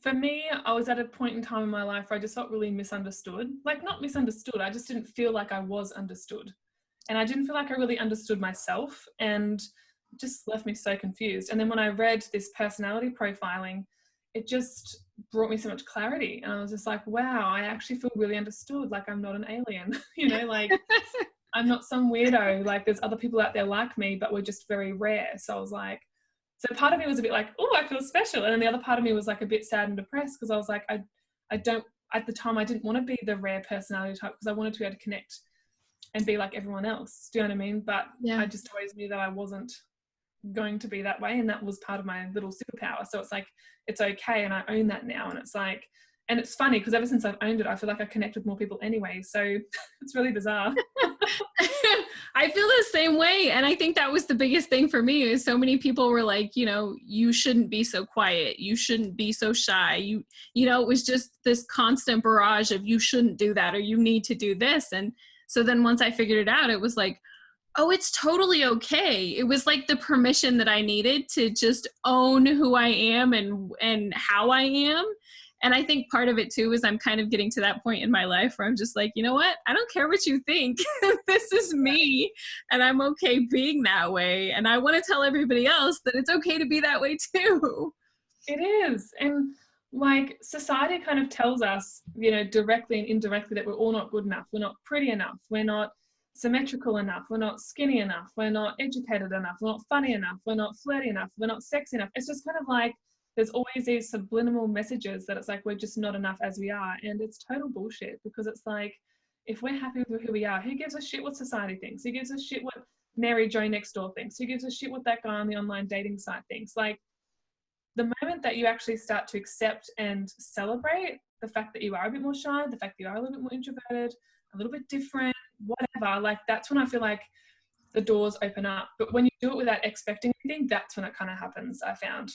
For me, I was at a point in time in my life where I just felt really misunderstood. Like, not misunderstood, I just didn't feel like I was understood. And I didn't feel like I really understood myself, and it just left me so confused. And then when I read this personality profiling, it just brought me so much clarity. And I was just like, wow, I actually feel really understood. Like, I'm not an alien, you know, like I'm not some weirdo. Like, there's other people out there like me, but we're just very rare. So I was like, so part of me was a bit like, oh, I feel special. And then the other part of me was like a bit sad and depressed, because I was like, I don't, at the time, I didn't want to be the rare personality type, because I wanted to be able to connect and be like everyone else. Do you know what I mean? But Yeah. I just always knew that I wasn't going to be that way. And that was part of my little superpower. So it's like, it's okay. And I own that now. And it's like, and it's funny because ever since I've owned it, I feel like I connect with more people anyway. So it's really bizarre. I feel the same way. And I think that was the biggest thing for me, is so many people were like, you know, you shouldn't be so quiet. You shouldn't be so shy. You know, it was just this constant barrage of you shouldn't do that, or you need to do this. And so then once I figured it out, it was like, oh, it's totally okay. It was like the permission that I needed to just own who I am and how I am. And I think part of it too is I'm kind of getting to that point in my life where I'm just like, you know what? I don't care what you think. This is me, and I'm okay being that way. And I want to tell everybody else that it's okay to be that way too. It is. And like, society kind of tells us, you know, directly and indirectly, that we're all not good enough. We're not pretty enough. We're not symmetrical enough. We're not skinny enough. We're not educated enough. We're not funny enough. We're not flirty enough. We're not sexy enough. It's just kind of like, there's always these subliminal messages that it's like, we're just not enough as we are. And it's total bullshit, because it's like, if we're happy with who we are, who gives a shit what society thinks? Who gives a shit what Mary Jo next door thinks? Who gives a shit what that guy on the online dating site thinks? Like, the moment that you actually start to accept and celebrate the fact that you are a bit more shy, the fact that you are a little bit more introverted, a little bit different, whatever, like, that's when I feel like the doors open up. But when you do it without expecting anything, that's when it kind of happens, I found.